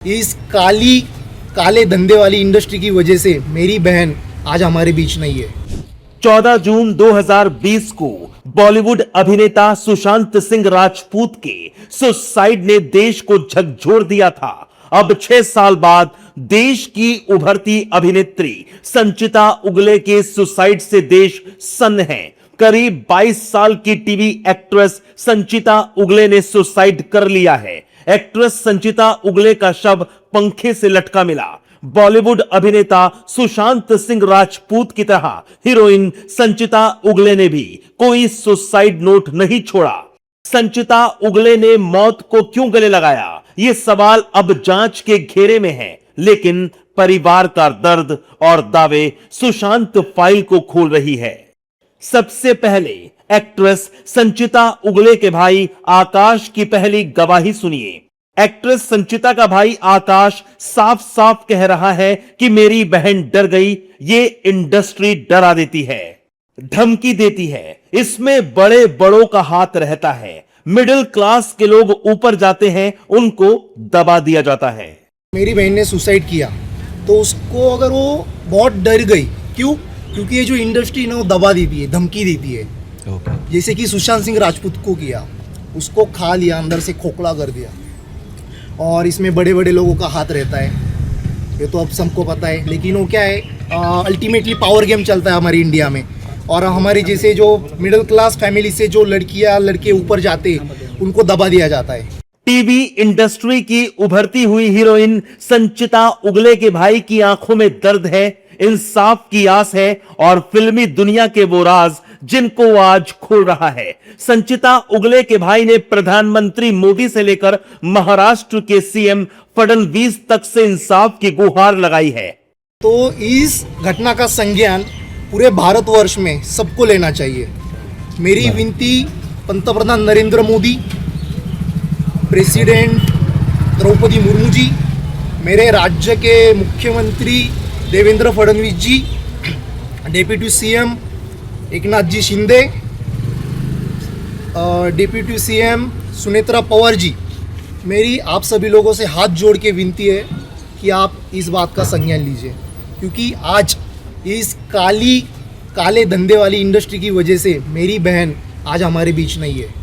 इस काले धंधे वाली इंडस्ट्री की वजह से मेरी बहन आज हमारे बीच नहीं है। 14 जून 2020 को बॉलीवुड अभिनेता सुशांत सिंह राजपूत के सुसाइड ने देश को झकझोर दिया था। अब 6 साल बाद देश की उभरती अभिनेत्री संचिता उगले के सुसाइड से देश सन्न है। करीब 22 साल की टीवी एक्ट्रेस संचिता उगले ने सुसाइड कर लिया है। एक्ट्रेस संचिता उगले का शव पंखे से लटका मिला। बॉलीवुड अभिनेता सुशांत सिंह राजपूत की तरह हीरोइन संचिता उगले ने भी कोई सुसाइड नोट नहीं छोड़ा। संचिता उगले ने मौत को क्यों गले लगाया, यह सवाल अब जांच के घेरे में है, लेकिन परिवार का दर्द और दावे सुशांत फाइल को खोल रही है। सबसे पहले एक्ट्रेस संचिता उगले के भाई आकाश की पहली गवाही सुनिए। एक्ट्रेस संचिता का भाई आकाश साफ साफ कह रहा है कि मेरी बहन डर गई। ये इंडस्ट्री डरा देती है, धमकी देती है, इसमें बड़े बड़ों का हाथ रहता है। मिडिल क्लास के लोग ऊपर जाते हैं, उनको दबा दिया जाता है। मेरी बहन ने सुसाइड किया तो उसको अगर वो बहुत डर गई, क्यों? क्योंकि ये जो इंडस्ट्री ना वो दबा देती है, धमकी देती है। जैसे कि सुशांत सिंह राजपूत को किया, उसको खा लिया, अंदर से खोखला कर दिया। और इसमें बड़े बड़े लोगों का हाथ रहता है, ये तो अब सबको पता है। लेकिन वो क्या है, अल्टीमेटली पावर गेम चलता है हमारी इंडिया में। और हमारी जैसे जो मिडिल क्लास फैमिली से जो लड़कियां लड़के ऊपर जाते, उनको दबा दिया जाता है। टीवी इंडस्ट्री की उभरती हुई हीरोइन संचिता उगले के भाई की आंखों में दर्द है, इंसाफ की आस है और फिल्मी दुनिया के वो राज जिनको वो आज खोल रहा है। संचिता उगले के भाई ने प्रधानमंत्री मोदी से लेकर महाराष्ट्र के सीएम फडणवीस तक से इंसाफ की गुहार लगाई है। तो इस घटना का संज्ञान पूरे भारतवर्ष में सबको लेना चाहिए। मेरी विनती पंतप्रधान नरेंद्र मोदी, प्रेसिडेंट द्रौपदी मुर्मू जी, मेरे राज्य के मुख्यमंत्री देवेंद्र फडणवीस जी, डेप्यूटी सीएम एकनाथ जी शिंदे, डेप्यूटी सीएम सुनेत्रा पवार जी, मेरी आप सभी लोगों से हाथ जोड़ के विनती है कि आप इस बात का संज्ञान लीजिए। क्योंकि आज इस काले धंधे वाली इंडस्ट्री की वजह से मेरी बहन आज हमारे बीच नहीं है।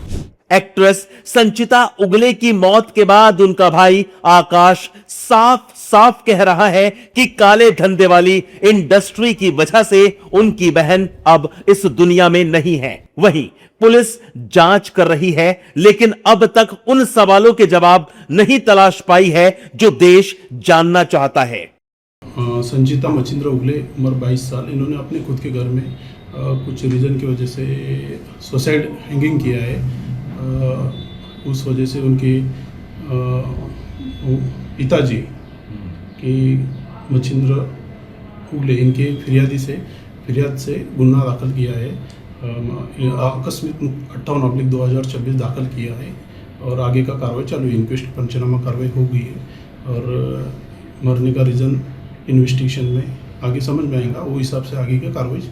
एक्ट्रेस संचिता उगले की मौत के बाद उनका भाई आकाश साफ साफ कह रहा है कि काले धंधे वाली इंडस्ट्री की वजह से उनकी बहन अब इस दुनिया में नहीं है। वहीं पुलिस जांच कर रही है, लेकिन अब तक उन सवालों के जवाब नहीं तलाश पाई है जो देश जानना चाहता है। संचिता मचिंद्र उगले, उम्र 22 साल, इन्होंने अपने खुद के घर में कुछ रीज़न की वजह से सुसाइड हैंगिंग किया है। उस वजह से उनके पिताजी की मचिंद्र उगले, इनके फिरियाद से गुन्हा दाखिल किया है। आकस्मिक 58/2024 दाखिल किया है और आगे का कार्रवाई चालू है। इंक्वेस्ट पंचनामा कार्रवाई हो गई है और मरने का रीज़न इन्वेस्टिगेशन में आगे समझ में आएगा, वो हिसाब से आगे की कार्रवाई।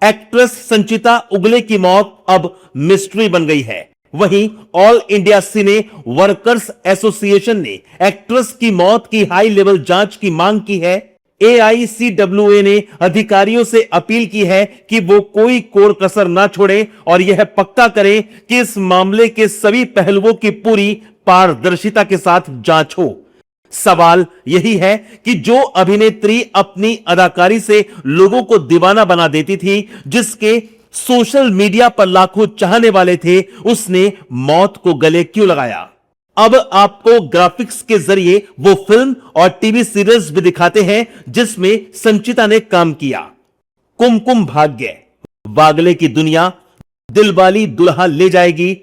एक्ट्रेस संचिता उगले की मौत अब मिस्ट्री बन गई है। वहीं ऑल इंडिया सिने वर्कर्स एसोसिएशन ने एक्ट्रेस की मौत की हाई लेवल जांच की मांग की है। AICWA ने अधिकारियों से अपील की है कि वो कोई कोर कसर ना छोड़े और यह पक्का करें कि इस मामले के सभी पहलुओं की पूरी पारदर्शिता के साथ जांच हो। सवाल यही है कि जो अभिनेत्री अपनी अदाकारी से लोगों को दीवाना बना देती थी, जिसके सोशल मीडिया पर लाखों चाहने वाले थे, उसने मौत को गले क्यों लगाया? अब आपको ग्राफिक्स के जरिए वो फिल्म और टीवी सीरीज भी दिखाते हैं जिसमें संचिता ने काम किया। कुमकुम भाग्य, वागले की दुनिया, दिलवाली दुल्हा ले जाएगी,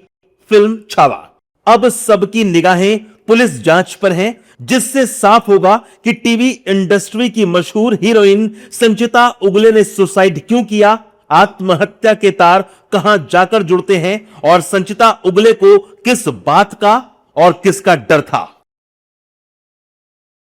फिल्म छावा। अब सबकी निगाहें पुलिस जांच पर हैं, जिससे साफ होगा कि टीवी इंडस्ट्री की मशहूर हीरोइन संचिता उगले ने सुसाइड क्यों किया, आत्महत्या के तार कहां जाकर जुड़ते हैं और संचिता उगले को किस बात का और किसका डर था।